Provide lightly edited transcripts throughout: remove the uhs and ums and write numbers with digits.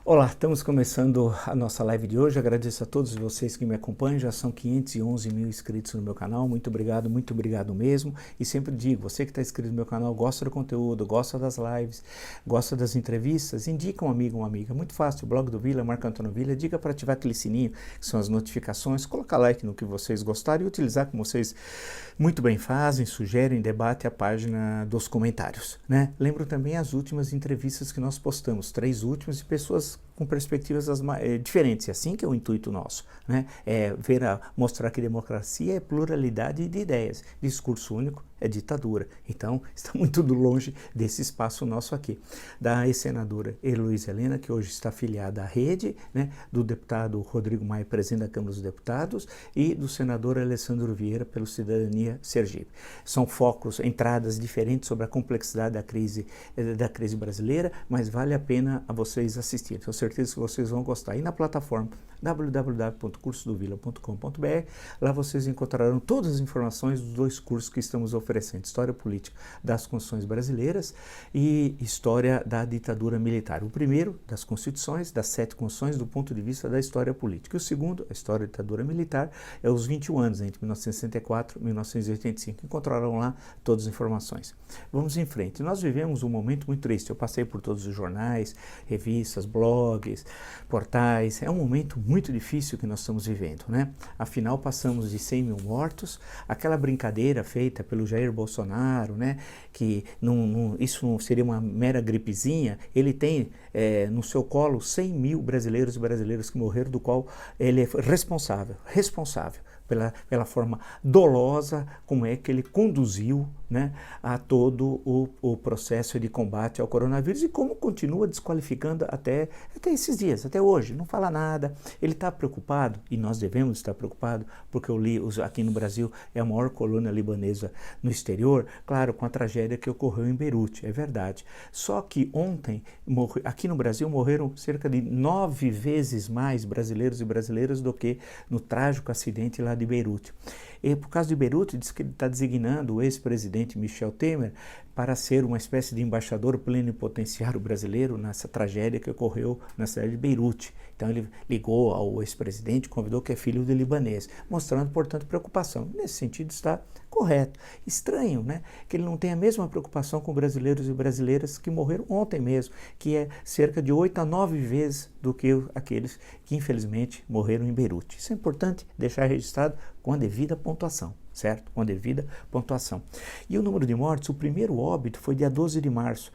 Olá, estamos começando a nossa live de hoje. Agradeço a todos vocês que me acompanham. Já são 511 mil inscritos no meu canal. Muito obrigado mesmo. E sempre digo, você que está inscrito no meu canal, gosta do conteúdo, gosta das lives, gosta das entrevistas, indica um amigo, uma amiga. Muito fácil, o blog do Vila, Marco Antônio Vila, diga para ativar aquele sininho, que são as notificações, colocar like no que vocês gostaram e utilizar como vocês muito bem fazem, sugerem, debate a página dos comentários, né? Lembro também as últimas entrevistas que nós postamos, 3 últimas, de pessoas com perspectivas diferentes. É assim que é o intuito nosso, né? Mostrar que democracia é pluralidade de ideias, discurso único é ditadura. Então, está muito longe desse espaço nosso aqui. Da ex-senadora Heloísa Helena, que hoje está afiliada à rede, né? Do deputado Rodrigo Maia, presidente da Câmara dos Deputados, e do senador Alessandro Vieira, pelo Cidadania Sergipe. São focos, entradas diferentes sobre a complexidade da crise brasileira, mas vale a pena a vocês assistirem. Tenho certeza que vocês vão gostar. E na plataforma www.cursodovila.com.br, lá vocês encontrarão todas as informações dos 2 cursos que estamos oferecendo: História Política das Constituições Brasileiras e História da Ditadura Militar. O primeiro, das Constituições, das 7 Constituições, do ponto de vista da história política. E o segundo, a História da Ditadura Militar, é os 21 anos, entre 1964 e 1985. Encontrarão lá todas as informações. Vamos em frente. Nós vivemos um momento muito triste. Eu passei por todos os jornais, revistas, blogs, portais. É um momento muito difícil que nós estamos vivendo, né? Afinal, passamos de 100 mil mortos, aquela brincadeira feita pelo Jair Bolsonaro, né? Que isso não seria uma mera gripezinha. Ele tem no seu colo 100 mil brasileiros e brasileiras que morreram, do qual ele é responsável pela forma dolosa como é que ele conduziu, né, a todo o processo de combate ao coronavírus, e como continua desqualificando até esses dias, até hoje. Não fala nada. Ele está preocupado, e nós devemos estar preocupados, porque eu li, aqui no Brasil é a maior colônia libanesa no exterior, claro, com a tragédia que ocorreu em Beirute, é verdade. Só que ontem, aqui no Brasil, morreram cerca de 9 vezes mais brasileiros e brasileiras do que no trágico acidente lá de Beirute. E por causa de Beirute, diz que ele está designando o ex-presidente Michel Temer para ser uma espécie de embaixador plenipotenciário brasileiro nessa tragédia que ocorreu na cidade de Beirute. Então ele ligou ao ex-presidente, convidou, que é filho de libanês, mostrando, portanto, preocupação. Nesse sentido está correto. Estranho, né? Que ele não tem a mesma preocupação com brasileiros e brasileiras que morreram ontem mesmo, que é cerca de 8 a 9 vezes do que aqueles que infelizmente morreram em Beirute. Isso é importante deixar registrado com a devida pontuação, certo? Com a devida pontuação. E o número de mortes, o primeiro óbito foi dia 12 de março.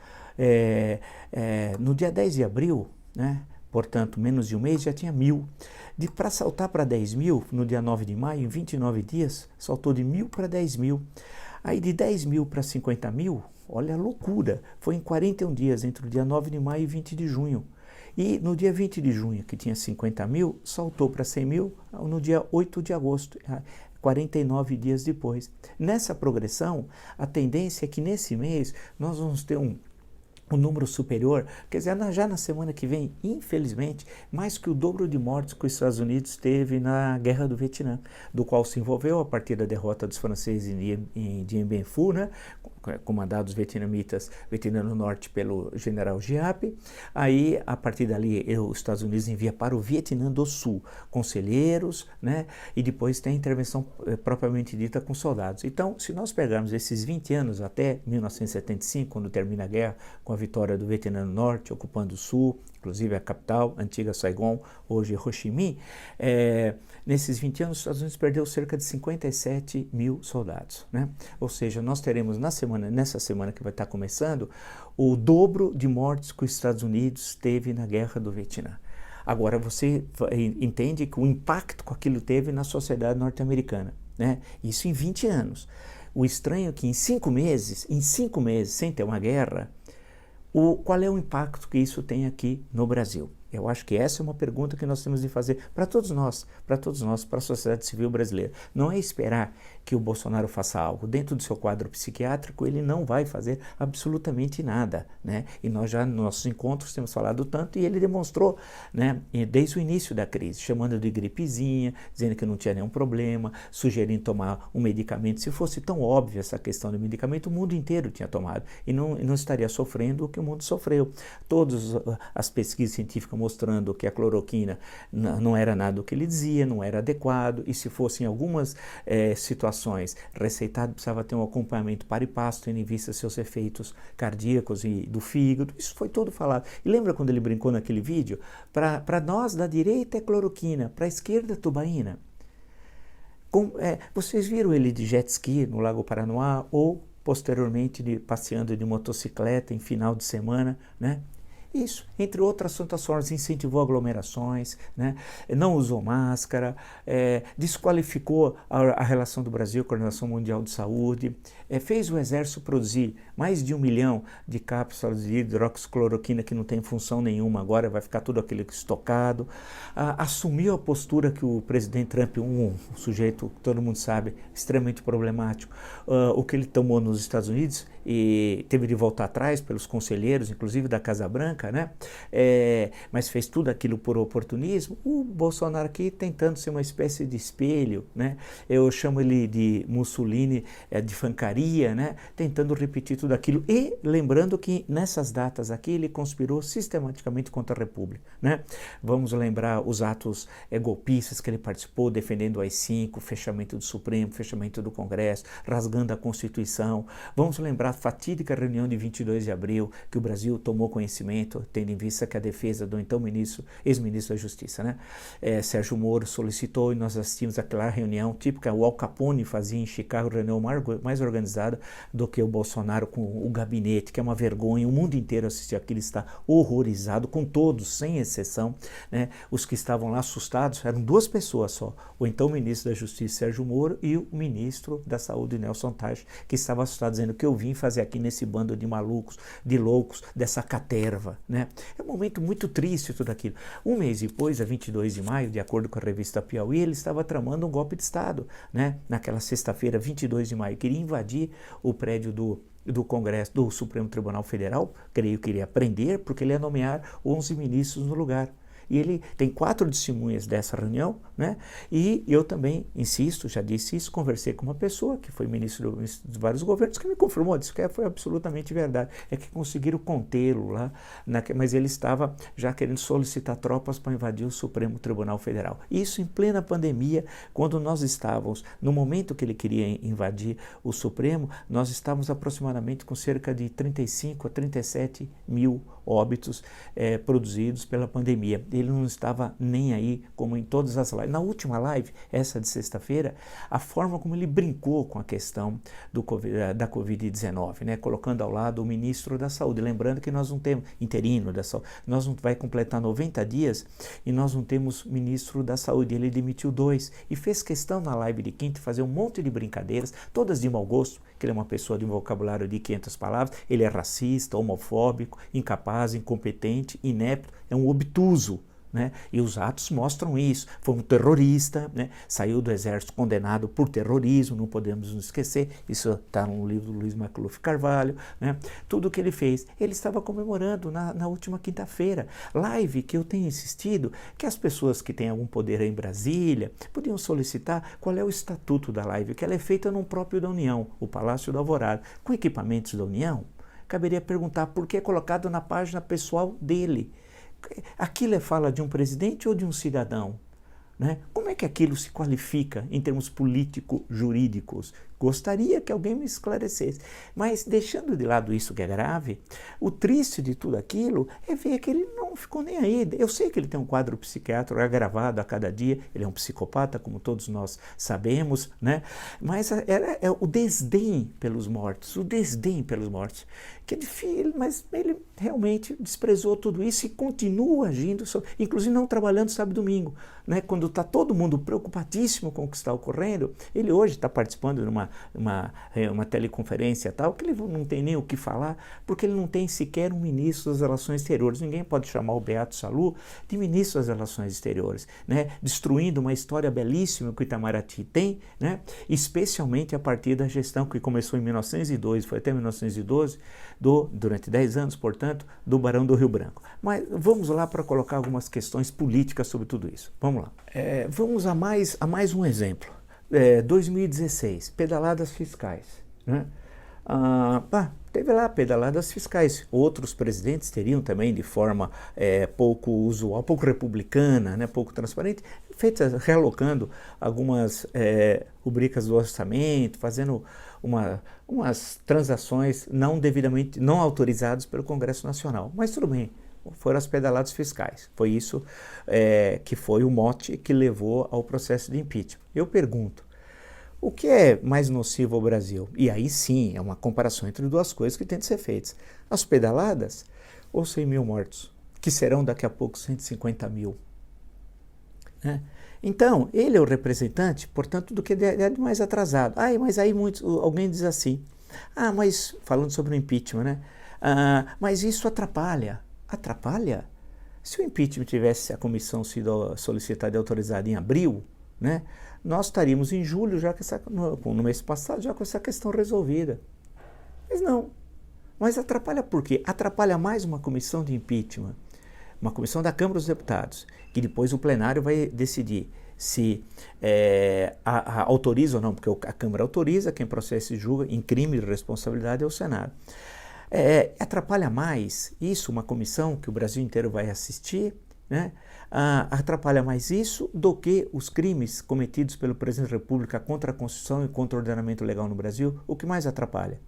No dia 10 de abril, né? Portanto, menos de um mês, já tinha 1.000. Para saltar para 10 mil, no dia 9 de maio, em 29 dias, saltou de 1.000 para 10 mil. Aí de 10 mil para 50 mil, olha a loucura, foi em 41 dias, entre o dia 9 de maio e 20 de junho. E no dia 20 de junho, que tinha 50 mil, saltou para 100 mil no dia 8 de agosto, 49 dias depois. Nessa progressão, a tendência é que nesse mês nós vamos ter um número superior, quer dizer, já na semana que vem, infelizmente, mais que o dobro de mortes que os Estados Unidos teve na Guerra do Vietnã, do qual se envolveu a partir da derrota dos franceses em Dien Bien Phu, né, comandados vietnamitas, Vietnã do Norte pelo general Giap. Aí, a partir dali, os Estados Unidos envia para o Vietnã do Sul conselheiros, né, e depois tem a intervenção propriamente dita com soldados. Então, se nós pegarmos esses 20 anos até 1975, quando termina a guerra, com a vitória do Vietnã do Norte, ocupando o Sul, inclusive a capital, antiga Saigon, hoje Ho Chi Minh, nesses 20 anos os Estados Unidos perdeu cerca de 57 mil soldados, né? Ou seja, nós teremos nessa semana que vai estar começando, o dobro de mortes que os Estados Unidos teve na Guerra do Vietnã. Agora você entende que o impacto que aquilo teve na sociedade norte-americana, né? Isso em 20 anos. O estranho é que em 5 meses, sem ter uma guerra, qual é o impacto que isso tem aqui no Brasil? Eu acho que essa é uma pergunta que nós temos de fazer para todos nós, para a sociedade civil brasileira. Não é esperar que o Bolsonaro faça algo. Dentro do seu quadro psiquiátrico, ele não vai fazer absolutamente nada, né? E nós já nos nossos encontros temos falado tanto, e ele demonstrou, né, desde o início da crise, chamando de gripezinha, dizendo que não tinha nenhum problema, sugerindo tomar um medicamento. Se fosse tão óbvia essa questão do medicamento, o mundo inteiro tinha tomado e não estaria sofrendo o que o mundo sofreu. Todas as pesquisas científicas mostrando que a cloroquina não era nada do que ele dizia, não era adequado, e se fosse em algumas situações receitado, precisava ter um acompanhamento para e passo, tendo em vista seus efeitos cardíacos e do fígado. Isso foi todo falado. E lembra quando ele brincou naquele vídeo? Para nós da direita é cloroquina, para a esquerda é tubaína. Vocês viram ele de jet ski no Lago Paranoá ou posteriormente passeando de motocicleta em final de semana, né? Isso, entre outras tantas formas, incentivou aglomerações, né? Não usou máscara, desqualificou a relação do Brasil com a Organização Mundial de Saúde, fez o Exército produzir mais de 1 milhão de cápsulas de hidroxicloroquina que não tem função nenhuma agora, vai ficar tudo aquilo estocado, assumiu a postura que o presidente Trump, um sujeito que todo mundo sabe, extremamente problemático, o que ele tomou nos Estados Unidos, e teve de voltar atrás pelos conselheiros, inclusive da Casa Branca, né? Mas fez tudo aquilo por oportunismo. O Bolsonaro aqui tentando ser uma espécie de espelho, né? Eu chamo ele de Mussolini de fancaria, né? Tentando repetir tudo aquilo e lembrando que nessas datas aqui ele conspirou sistematicamente contra a República, né? Vamos lembrar os atos golpistas que ele participou, defendendo o AI-5, fechamento do Supremo, fechamento do Congresso, rasgando a Constituição. Vamos lembrar a fatídica reunião de 22 de abril, que o Brasil tomou conhecimento, tendo em vista que a defesa do então ex-ministro da Justiça, né, Sérgio Moro, solicitou, e nós assistimos aquela reunião típica, o Al Capone fazia em Chicago, reunião mais organizada do que o Bolsonaro com o gabinete, que é uma vergonha, o mundo inteiro assistiu aquilo, está horrorizado, com todos, sem exceção, né, os que estavam lá assustados, eram 2 pessoas só, o então ministro da Justiça, Sérgio Moro, e o ministro da Saúde, Nelson Teich, que estava assustado, dizendo que eu vim fazer aqui nesse bando de malucos, de loucos, dessa caterva, né? É um momento muito triste tudo aquilo. Um mês depois, a 22 de maio, de acordo com a revista Piauí, ele estava tramando um golpe de Estado, né? Naquela sexta-feira, 22 de maio, queria invadir o prédio do Congresso, do Supremo Tribunal Federal, creio que iria prender, porque ele ia nomear 11 ministros no lugar. E ele tem 4 testemunhas dessa reunião, né? E eu também insisto, já disse isso, conversei com uma pessoa que foi ministro de vários governos, que me confirmou, disse que foi absolutamente verdade. É que conseguiram contê-lo lá, mas ele estava já querendo solicitar tropas para invadir o Supremo Tribunal Federal. Isso em plena pandemia, quando nós estávamos, no momento que ele queria invadir o Supremo, nós estávamos aproximadamente com cerca de 35 a 37 mil óbitos produzidos pela pandemia. Ele não estava nem aí, como em todas as lives. Na última live, essa de sexta-feira, a forma como ele brincou com a questão da Covid-19, né? Colocando ao lado o ministro da Saúde. Lembrando que nós não temos interino da saúde, nós não vai completar 90 dias e nós não temos ministro da Saúde. Ele demitiu 2 e fez questão na live de quinta fazer um monte de brincadeiras, todas de mau gosto, que ele é uma pessoa de um vocabulário de 500 palavras, ele é racista, homofóbico, incapaz, incompetente, inepto, é um obtuso. Né? E os atos mostram isso. Foi um terrorista, né? Saiu do exército condenado por terrorismo, não podemos nos esquecer, isso está no livro do Luiz McLuff Carvalho, né? Tudo o que ele fez, ele estava comemorando na última quinta-feira, live que eu tenho insistido, que as pessoas que têm algum poder aí em Brasília, podiam solicitar qual é o estatuto da live, que ela é feita no próprio da União, o Palácio da Alvorada, com equipamentos da União. Caberia perguntar por que é colocado na página pessoal dele. Aquilo é fala de um presidente ou de um cidadão? Né? Como é que aquilo se qualifica em termos político-jurídicos? Gostaria que alguém me esclarecesse. Mas, deixando de lado isso que é grave, o triste de tudo aquilo é ver que ele não ficou nem aí. Eu sei que ele tem um quadro psiquiátrico agravado a cada dia, ele é um psicopata, como todos nós sabemos, né? Mas é o desdém pelos mortos, que é difícil, mas ele realmente desprezou tudo isso e continua agindo, inclusive não trabalhando sábado e domingo, né? Quando está todo mundo preocupadíssimo com o que está ocorrendo, ele hoje está participando de uma teleconferência tal, que ele não tem nem o que falar, porque ele não tem sequer um ministro das Relações Exteriores. Ninguém pode chamar o Beato Salu de ministro das Relações Exteriores, né? Destruindo uma história belíssima que o Itamaraty tem, né? Especialmente a partir da gestão que começou em 1902, foi até 1912, durante 10 anos, portanto, do Barão do Rio Branco. Mas vamos lá para colocar algumas questões políticas sobre tudo isso. Vamos lá. Vamos a mais um exemplo. 2016, pedaladas fiscais, né? Teve lá pedaladas fiscais. Outros presidentes teriam também, de forma pouco usual, pouco republicana, né, pouco transparente, feitas, realocando algumas rubricas do orçamento, fazendo umas transações não devidamente, não autorizadas pelo Congresso Nacional. Mas tudo bem, foram as pedaladas fiscais. Foi isso que foi o mote que levou ao processo de impeachment. Eu pergunto, o que é mais nocivo ao Brasil? E aí sim, é uma comparação entre duas coisas que tem de ser feitas. As pedaladas ou 100 mil mortos, que serão daqui a pouco 150 mil. Né? Então, ele é o representante, portanto, do que é de mais atrasado. Mas aí alguém diz assim, mas falando sobre o impeachment, né? Mas isso atrapalha. Atrapalha? Se o impeachment tivesse a comissão sido solicitada e autorizada em abril, né, nós estaríamos em julho, já que no mês passado, já com essa questão resolvida. Mas não. Mas atrapalha por quê? Atrapalha mais uma comissão de impeachment, uma comissão da Câmara dos Deputados, que depois o plenário vai decidir se autoriza ou não, porque a Câmara autoriza, quem processa e julga em crime de responsabilidade é o Senado. Atrapalha mais isso, uma comissão que o Brasil inteiro vai assistir, né? Atrapalha mais isso do que os crimes cometidos pelo Presidente da República contra a Constituição e contra o ordenamento legal no Brasil. O que mais atrapalha?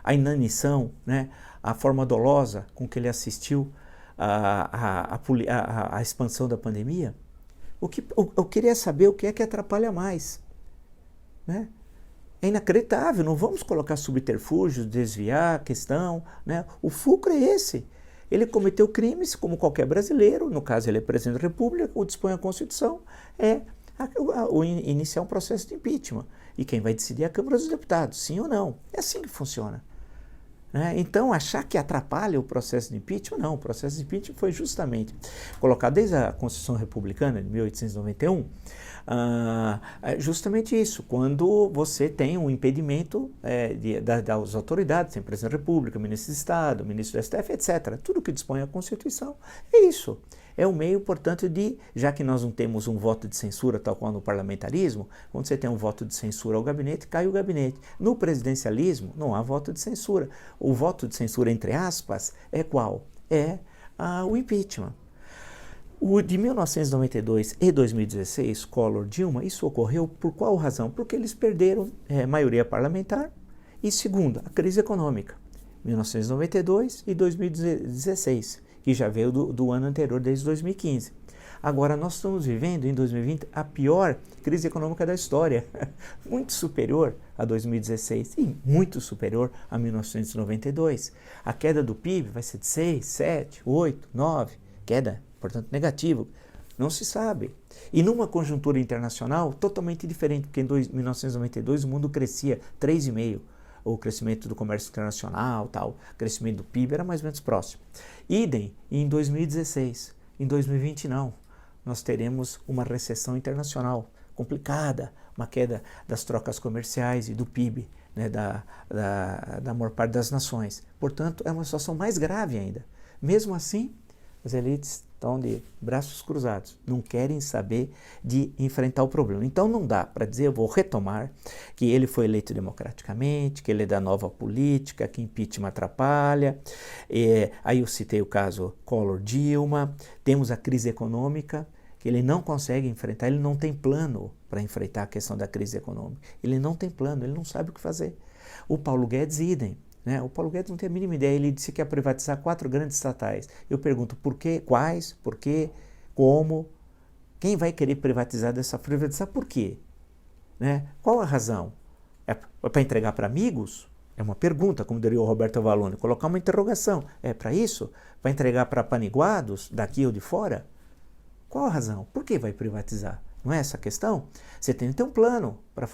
A inanição, né? A forma dolosa com que ele assistiu a expansão da pandemia. Eu queria saber o que é que atrapalha mais, né? É inacreditável, não vamos colocar subterfúgios, desviar a questão, né? O fulcro é esse. Ele cometeu crimes como qualquer brasileiro, no caso ele é presidente da República, o dispõe a Constituição, iniciar um processo de impeachment. E quem vai decidir é a Câmara dos Deputados, sim ou não. É assim que funciona. Então, achar que atrapalha o processo de impeachment, não. O processo de impeachment foi justamente colocado desde a Constituição Republicana de 1891, justamente isso, quando você tem um impedimento das autoridades, tem Presidente da República, Ministro de Estado, Ministro do STF, etc. Tudo que dispõe a Constituição é isso. É um meio, portanto, já que nós não temos um voto de censura, tal qual no parlamentarismo, quando você tem um voto de censura ao gabinete, cai o gabinete. No presidencialismo, não há voto de censura. O voto de censura, entre aspas, é qual? O impeachment. O de 1992 e 2016, Collor, Dilma, isso ocorreu por qual razão? Porque eles perderam maioria parlamentar e, segundo, a crise econômica, 1992 e 2016, que já veio do ano anterior, desde 2015. Agora, nós estamos vivendo, em 2020, a pior crise econômica da história, muito superior a 2016 e muito superior a 1992. A queda do PIB vai ser de 6, 7, 8, 9, queda, portanto, negativa. Não se sabe. E numa conjuntura internacional totalmente diferente, porque em 1992 o mundo crescia 3,5%. O crescimento do comércio internacional, o crescimento do PIB era mais ou menos próximo. Idem em 2016. Em 2020 não. Nós teremos uma recessão internacional complicada, uma queda das trocas comerciais e do PIB, né, da maior parte das nações. Portanto, é uma situação mais grave ainda. Mesmo assim, as elites estão de braços cruzados, não querem saber de enfrentar o problema. Então não dá para dizer, eu vou retomar, que ele foi eleito democraticamente, que ele é da nova política, que impeachment atrapalha. Aí eu citei o caso Collor-Dilma, temos a crise econômica, que ele não consegue enfrentar, ele não tem plano para enfrentar a questão da crise econômica. Ele não tem plano, ele não sabe o que fazer. O Paulo Guedes, idem. Né? O Paulo Guedes não tem a mínima ideia, ele disse que ia privatizar 4 grandes estatais. Eu pergunto, por quê? Quais? Por quê? Como? Quem vai querer privatizar por quê? Né? Qual a razão? É para entregar para amigos? É uma pergunta, como diria o Roberto Vallone, colocar uma interrogação. É para isso? Para entregar para paniguados, daqui ou de fora? Qual a razão? Por que vai privatizar? Não é essa a questão? Você tem que ter um plano para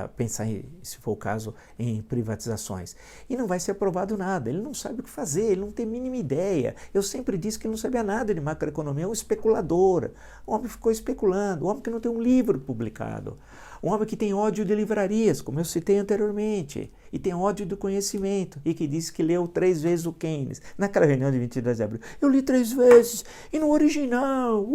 pensar, se for o caso, em privatizações. E não vai ser aprovado nada. Ele não sabe o que fazer, ele não tem a mínima ideia. Eu sempre disse que ele não sabia nada de macroeconomia, é um especulador. O homem ficou especulando, o homem que não tem um livro publicado. Um homem que tem ódio de livrarias, como eu citei anteriormente, e tem ódio do conhecimento, e que disse que leu 3 vezes o Keynes, naquela reunião de 22 de abril. Eu li 3 vezes, e no original,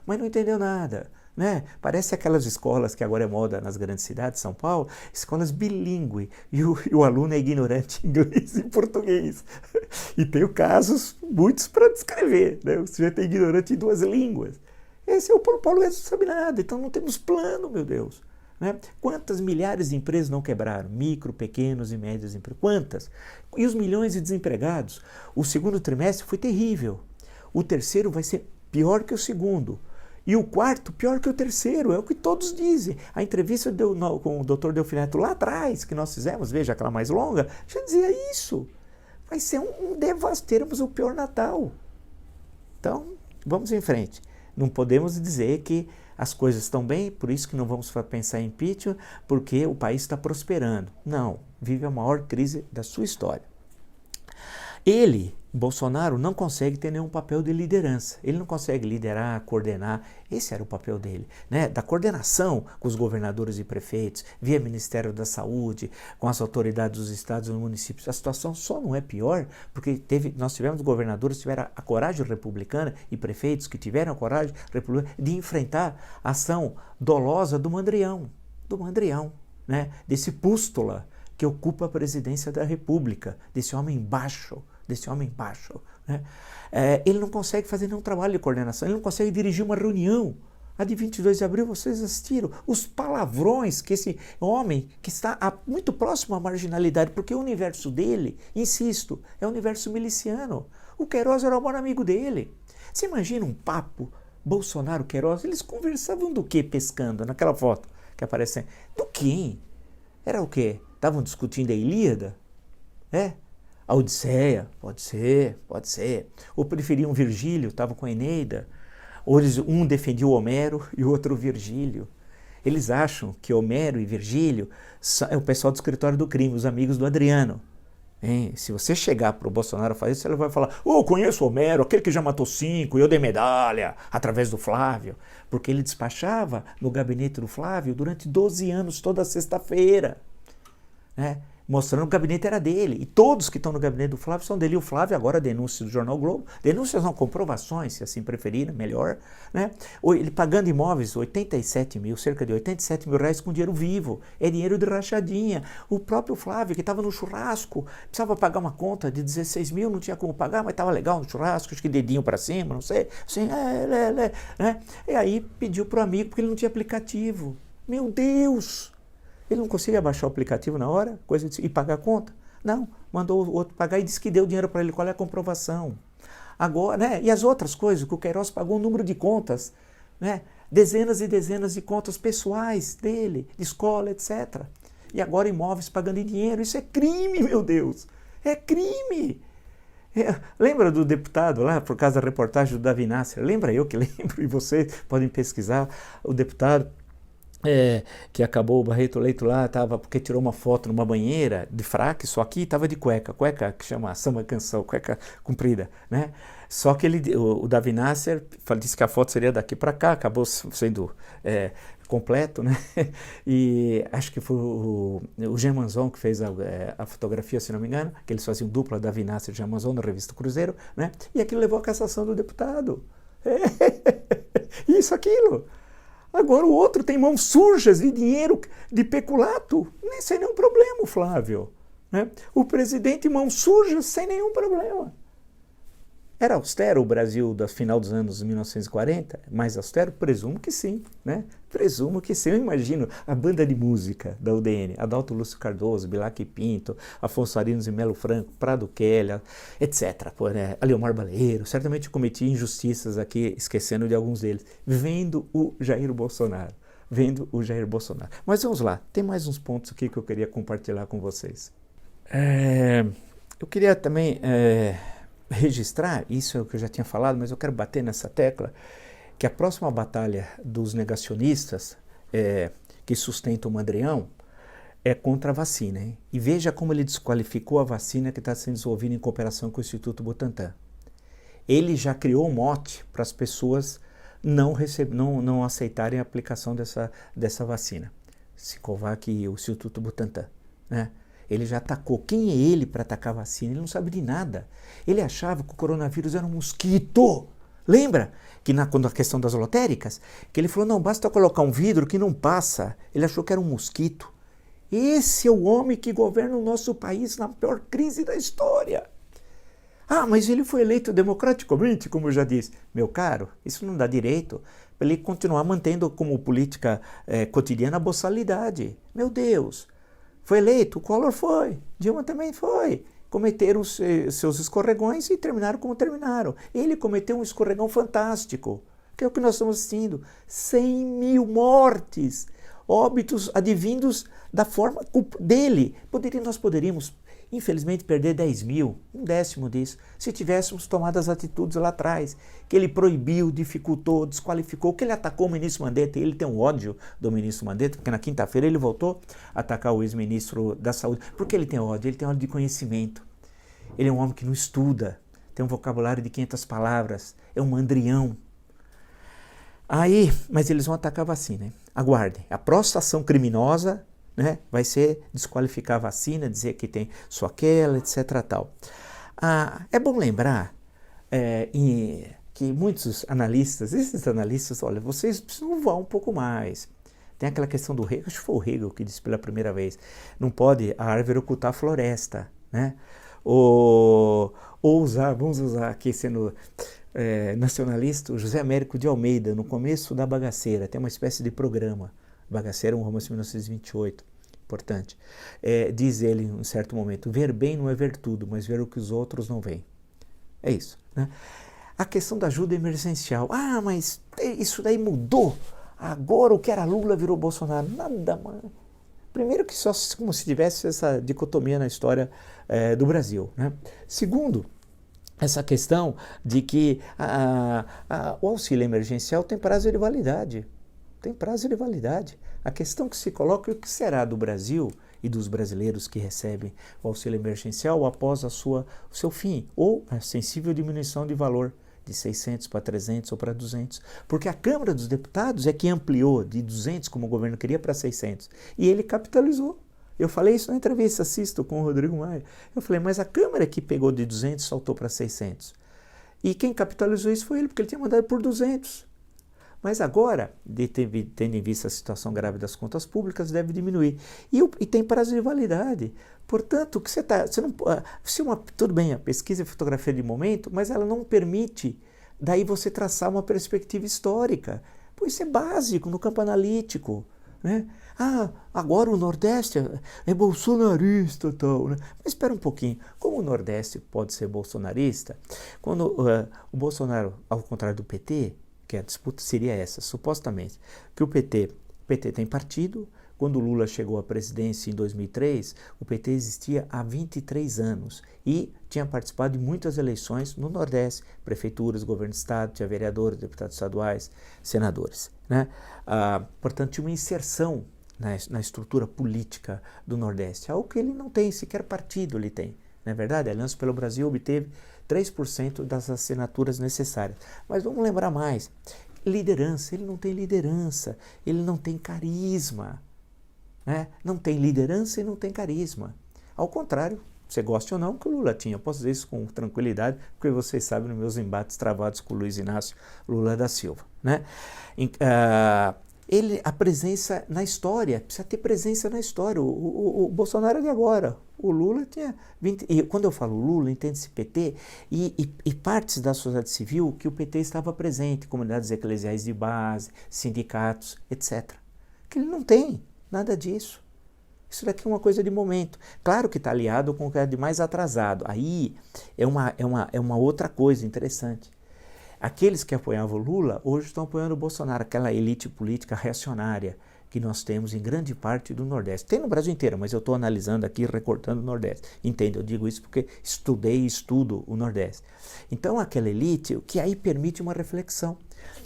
mas não entendeu nada. né? Parece aquelas escolas que agora é moda nas grandes cidades de São Paulo, escolas bilíngue, e o aluno é ignorante em inglês e português. E tenho casos, muitos para descrever, né? O sujeito é ignorante em 2 línguas. Esse é o Paulo Guedes, não sabe nada, então não temos plano, meu Deus. Né? Quantas milhares de empresas não quebraram? Micro, pequenos e médios empresas. Quantas? E os milhões de desempregados? O segundo trimestre foi terrível. O terceiro vai ser pior que o segundo. E o quarto, pior que o terceiro, é o que todos dizem. A entrevista com o Dr. Delfinato lá atrás, que nós fizemos, veja aquela mais longa, já dizia isso. Vai ser um devasto, teremos o pior Natal. Então, vamos em frente. Não podemos dizer que as coisas estão bem, por isso que não vamos pensar em impeachment, porque o país está prosperando. Não, vive a maior crise da sua história. Ele, Bolsonaro, não consegue ter nenhum papel de liderança. Ele não consegue liderar, coordenar. Esse era o papel dele, né? Da coordenação com os governadores e prefeitos, via Ministério da Saúde, com as autoridades dos estados e municípios. A situação só não é pior porque nós tivemos governadores que tiveram a coragem republicana e prefeitos que tiveram a coragem republicana de enfrentar a ação dolosa do Mandrião, né? Desse pústula que ocupa a presidência da República, desse homem baixo, né? Ele não consegue fazer nenhum trabalho de coordenação, ele não consegue dirigir uma reunião. A de 22 de abril vocês assistiram, os palavrões que esse homem, que está muito próximo à marginalidade, porque o universo dele, insisto, é o universo miliciano. O Queiroz era o maior amigo dele. Você imagina um papo, Bolsonaro, Queiroz, eles conversavam do que pescando, naquela foto que aparece? Do quem? Era o quê? Estavam discutindo a Ilíada? A Odisseia? Pode ser. Ou preferiam Virgílio, estavam com a Eneida. Ou um defendia o Homero e o outro o Virgílio. Eles acham que Homero e Virgílio é o pessoal do escritório do crime, os amigos do Adriano. Se você chegar para o Bolsonaro fazer isso, ele vai falar: eu conheço o Homero, aquele que já matou 5, e eu dei medalha, através do Flávio. Porque ele despachava no gabinete do Flávio durante 12 anos, toda sexta-feira. Né? Mostrando que o gabinete era dele. E todos que estão no gabinete do Flávio são dele. E o Flávio agora denúncia do Jornal Globo. Denúncias não, comprovações, se assim preferirem, melhor. Né? Ele pagando imóveis, cerca de 87 mil reais com dinheiro vivo. É dinheiro de rachadinha. O próprio Flávio, que estava no churrasco, precisava pagar uma conta de 16 mil, não tinha como pagar, mas estava legal no churrasco, acho que dedinho para cima, não sei. Assim, né? E aí pediu para o amigo, porque ele não tinha aplicativo. Meu Deus! Ele não conseguia baixar o aplicativo na hora e pagar a conta? Não, mandou o outro pagar e disse que deu dinheiro para ele. Qual é a comprovação? Agora, né? E as outras coisas, que o Queiroz pagou um número de contas, né? Dezenas e dezenas de contas pessoais dele, de escola, etc. E agora imóveis pagando em dinheiro. Isso é crime, meu Deus! É crime! Lembra do deputado lá, por causa da reportagem do Davi Nasser? Lembra? Eu que lembro, e vocês podem pesquisar. O deputado que acabou o Barreto Leito lá, porque tirou uma foto numa banheira de fraque, só que estava de cueca que chama samba canção, cueca comprida, né? Só que o Davi Nasser disse que a foto seria daqui para cá, acabou sendo completo, né? E acho que foi o Jean Manzon que fez a fotografia, se não me engano, que eles faziam dupla Davi Nasser e Jean Manzon na revista Cruzeiro, né? E aquilo levou à cassação do deputado. Isso, aquilo. Agora o outro tem mãos sujas de dinheiro, de peculato, sem nenhum problema, Flávio. Né? O presidente, mãos sujas, sem nenhum problema. Era austero o Brasil do final dos anos 1940? Mais austero? Presumo que sim. Né? Presumo que sim. Eu imagino a banda de música da UDN, Adalto Lúcio Cardoso, Bilac Pinto, Afonso Arinos e Melo Franco, Prado Kelly, etc. Aleomar Baleiro. Certamente eu cometi injustiças aqui, esquecendo de alguns deles. Vendo o Jair Bolsonaro. Mas vamos lá, tem mais uns pontos aqui que eu queria compartilhar com vocês. Eu queria também registrar, isso é o que eu já tinha falado, mas eu quero bater nessa tecla, que a próxima batalha dos negacionistas que sustentam o Mandrião é contra a vacina. Hein? E veja como ele desqualificou a vacina que está sendo desenvolvida em cooperação com o Instituto Butantan. Ele já criou um mote para as pessoas não aceitarem a aplicação dessa vacina. Sinovac e o Instituto Butantan. Né? Ele já atacou. Quem é ele para atacar a vacina? Ele não sabe de nada. Ele achava que o coronavírus era um mosquito. Lembra que quando a questão das lotéricas, que ele falou, não, basta colocar um vidro que não passa. Ele achou que era um mosquito. Esse é o homem que governa o nosso país na pior crise da história. Ah, mas ele foi eleito democraticamente, como eu já disse. Meu caro, isso não dá direito para ele continuar mantendo como política cotidiana a boçalidade. Meu Deus, foi eleito, o Collor foi, Dilma também foi. Cometeram seus escorregões e terminaram como terminaram. Ele cometeu um escorregão fantástico, que é o que nós estamos assistindo. 100 mil mortes, óbitos advindos da forma dele. Nós poderíamos, infelizmente, perder 10 mil, um décimo disso, se tivéssemos tomado as atitudes lá atrás, que ele proibiu, dificultou, desqualificou, que ele atacou o ministro Mandetta, e ele tem um ódio do ministro Mandetta, porque na quinta-feira ele voltou a atacar o ex-ministro da Saúde. Por que ele tem ódio? Ele tem ódio de conhecimento. Ele é um homem que não estuda, tem um vocabulário de 500 palavras, é um mandrião. Mas eles vão atacar a vacina, hein? Aguardem. A próxima ação criminosa, né, vai ser desqualificar a vacina, dizer que tem só aquela, etc. Tal. É bom lembrar que muitos analistas, esses analistas, olha, vocês precisam voar um pouco mais. Tem aquela questão do Hegel, acho que foi o Hegel que disse pela primeira vez, não pode a árvore ocultar a floresta, né? Vamos usar aqui sendo nacionalista, o José Américo de Almeida, no começo da Bagaceira, tem uma espécie de programa. Bagaceira, um romance de 1928, importante. Diz ele em um certo momento, ver bem não é ver tudo, mas ver o que os outros não veem. É isso, né? A questão da ajuda emergencial. Mas isso daí mudou. Agora o que era Lula virou Bolsonaro. Nada, mano. Primeiro que só como se tivesse essa dicotomia na história do Brasil, né? Segundo, essa questão de que o auxílio emergencial tem prazo de validade. Tem prazo de validade. A questão que se coloca é o que será do Brasil e dos brasileiros que recebem o auxílio emergencial após o seu fim, ou a sensível diminuição de valor de 600 para 300 ou para 200. Porque a Câmara dos Deputados é que ampliou de 200, como o governo queria, para 600. E ele capitalizou. Eu falei isso na entrevista, assisto com o Rodrigo Maia. Eu falei, mas a Câmara que pegou de 200 saltou para 600. E quem capitalizou isso foi ele, porque ele tinha mandado por 200. Mas agora, tendo em vista a situação grave das contas públicas, deve diminuir. E tem prazo de validade. Portanto, o que tudo bem, a pesquisa e fotografia de momento, mas ela não permite daí você traçar uma perspectiva histórica. Pois isso é básico no campo analítico, né? Agora o Nordeste é bolsonarista, tal, né? Mas espera um pouquinho, como o Nordeste pode ser bolsonarista, quando o Bolsonaro, ao contrário do PT, que a disputa seria essa, supostamente, que o PT tem partido. Quando o Lula chegou à presidência em 2003, o PT existia há 23 anos e tinha participado de muitas eleições no Nordeste, prefeituras, governo de estado, tinha vereadores, deputados estaduais, senadores, né? Portanto, tinha uma inserção na estrutura política do Nordeste, algo que ele não tem, sequer partido ele tem. Não é verdade? A Aliança pelo Brasil obteve 3% das assinaturas necessárias. Mas vamos lembrar mais, liderança, ele não tem liderança, ele não tem carisma. Não tem liderança e não tem carisma. Ao contrário, você gosta ou não, que o Lula tinha. Eu posso dizer isso com tranquilidade, porque vocês sabem nos meus embates travados com o Luiz Inácio Lula da Silva, né? A presença na história, precisa ter presença na história. O Bolsonaro é de agora, o Lula tinha 20... E quando eu falo Lula, entende-se PT e partes da sociedade civil que o PT estava presente, comunidades eclesiais de base, sindicatos, etc. Que ele não tem nada disso. Isso daqui é uma coisa de momento. Claro que está aliado com o que é de mais atrasado. Aí é uma outra coisa interessante. Aqueles que apoiavam o Lula hoje estão apoiando o Bolsonaro, aquela elite política reacionária que nós temos em grande parte do Nordeste. Tem no Brasil inteiro, mas eu estou analisando aqui, recortando o Nordeste. Entende? Eu digo isso porque estudei e estudo o Nordeste. Então, aquela elite, o que aí permite uma reflexão.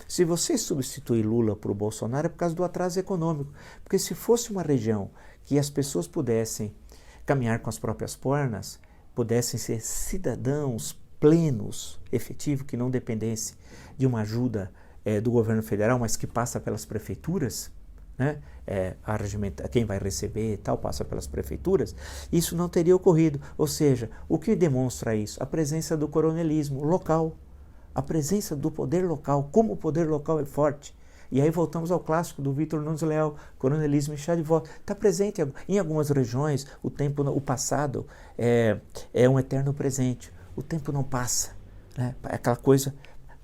Se você substituir Lula por Bolsonaro é por causa do atraso econômico. Porque se fosse uma região que as pessoas pudessem caminhar com as próprias pernas, pudessem ser cidadãos plenos, efetivos, que não dependesse de uma ajuda do governo federal, mas que passa pelas prefeituras, né? Quem vai receber e tal passa pelas prefeituras, isso não teria ocorrido. Ou seja, o que demonstra isso? A presença do coronelismo local. a presença do poder local, como o poder local é forte. E aí voltamos ao clássico do Victor Nunes Leal, Coronelismo e Chá de Volta. Está presente em algumas regiões, o passado é um eterno presente. O tempo não passa, né? Aquela coisa,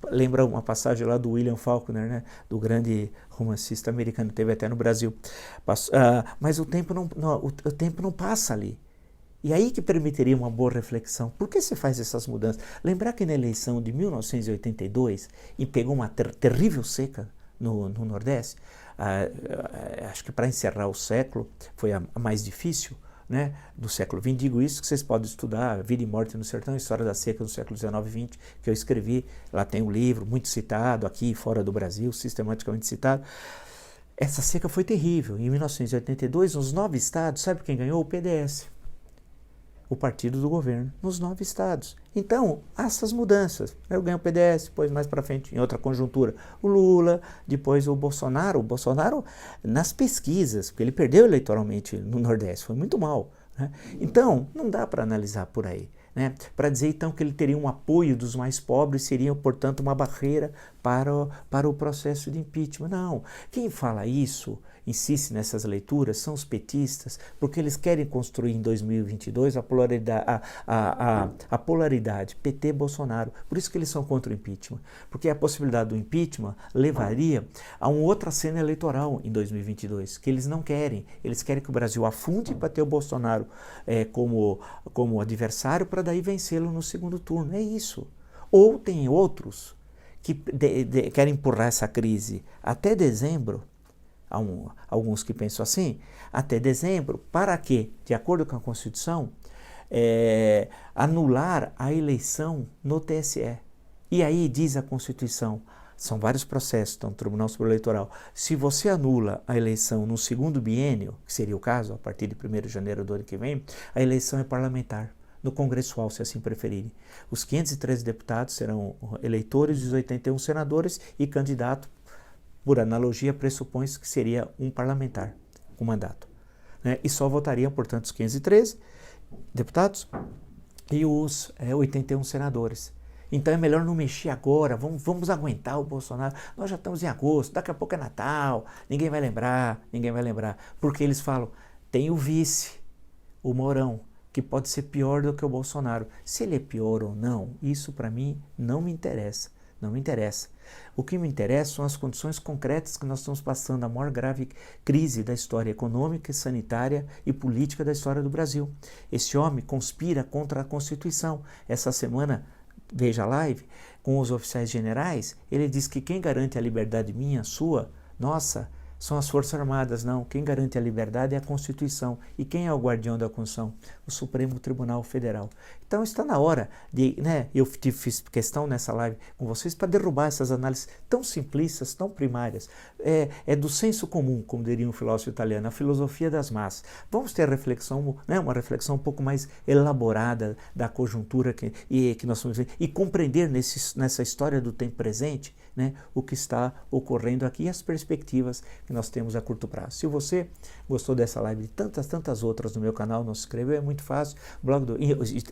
lembra uma passagem lá do William Faulkner, né? Do grande romancista americano, teve até no Brasil. Mas o tempo não passa ali. E aí que permitiria uma boa reflexão. Por que se faz essas mudanças? Lembrar que na eleição de 1982, e pegou uma terrível seca no Nordeste, acho que para encerrar o século, foi a mais difícil, né, do século XX. Digo isso que vocês podem estudar, Vida e Morte no Sertão, História da Seca do século XIX e XX, que eu escrevi. Lá tem um livro muito citado, aqui e fora do Brasil, sistematicamente citado. Essa seca foi terrível. Em 1982, nos 9 estados, sabe quem ganhou? O PDS. O partido do governo, nos 9 estados. Então, há essas mudanças. Eu ganho o PDS, depois mais para frente, em outra conjuntura, o Lula, depois o Bolsonaro. O Bolsonaro, nas pesquisas, porque ele perdeu eleitoralmente no Nordeste, foi muito mal, né? Então, não dá para analisar por aí, né? Para dizer, então, que ele teria um apoio dos mais pobres, seria, portanto, uma barreira para o processo de impeachment. Não. Quem fala isso, insiste nessas leituras, são os petistas, porque eles querem construir em 2022 a polaridade PT-Bolsonaro. Por isso que eles são contra o impeachment. Porque a possibilidade do impeachment levaria a uma outra cena eleitoral em 2022, que eles não querem. Eles querem que o Brasil afunde para ter o Bolsonaro como adversário, para daí vencê-lo no segundo turno. É isso. Ou tem outros que querem empurrar essa crise até dezembro. Há alguns que pensam assim, até dezembro, para que, de acordo com a Constituição, anular a eleição no TSE. E aí diz a Constituição, são vários processos, então, no Tribunal Superior Eleitoral, se você anula a eleição no segundo biênio, que seria o caso, a partir de 1º de janeiro do ano que vem, a eleição é parlamentar, no congressual, se assim preferirem. Os 513 deputados serão eleitores dos 81 senadores e candidato, por analogia, pressupõe-se que seria um parlamentar com mandato, né? E só votariam, portanto, os 513 deputados e os 81 senadores. Então é melhor não mexer agora, vamos aguentar o Bolsonaro. Nós já estamos em agosto, daqui a pouco é Natal, ninguém vai lembrar. Porque eles falam, tem o vice, o Mourão, que pode ser pior do que o Bolsonaro. Se ele é pior ou não, isso para mim não me interessa. Não me interessa. O que me interessa são as condições concretas que nós estamos passando, a maior grave crise da história econômica, sanitária e política da história do Brasil. Esse homem conspira contra a Constituição. Essa semana, veja a live, com os oficiais generais, ele diz que quem garante a liberdade minha, sua, nossa, são as Forças Armadas. Não, quem garante a liberdade é a Constituição. E quem é o guardião da Constituição? O Supremo Tribunal Federal. Então está na hora de, né, eu fiz questão nessa live com vocês para derrubar essas análises tão simplistas, tão primárias. É do senso comum, como diria um filósofo italiano, a filosofia das massas. Vamos ter a reflexão, né, uma reflexão um pouco mais elaborada da conjuntura que nós estamos vivendo e compreender nessa história do tempo presente, né, o que está ocorrendo aqui e as perspectivas que nós temos a curto prazo. Se você gostou dessa live e de tantas outras no meu canal, não se inscreveu, é muito fácil.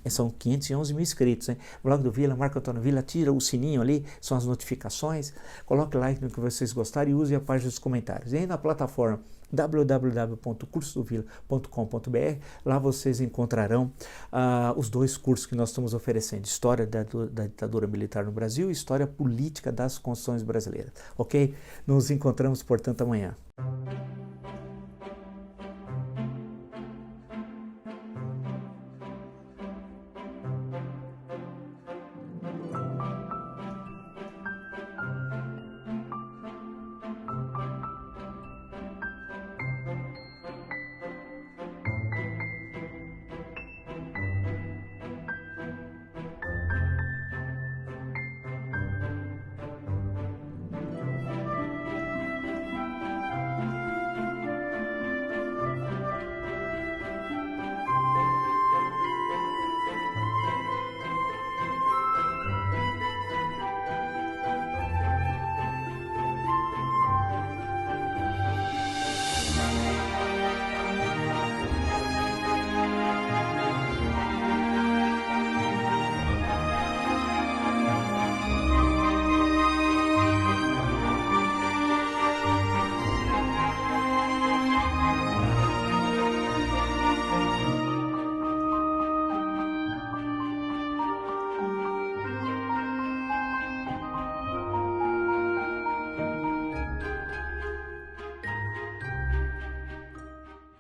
São 511 mil inscritos, hein? Blog do Vila, Marco Antônio Vila, tira o sininho ali, são as notificações, coloque like no que vocês gostarem e use a página dos comentários. E aí na plataforma www.cursodovila.com.br, lá vocês encontrarão os 2 cursos que nós estamos oferecendo, História da Ditadura Militar no Brasil e História Política das Constituições Brasileiras, ok? Nos encontramos, portanto, amanhã.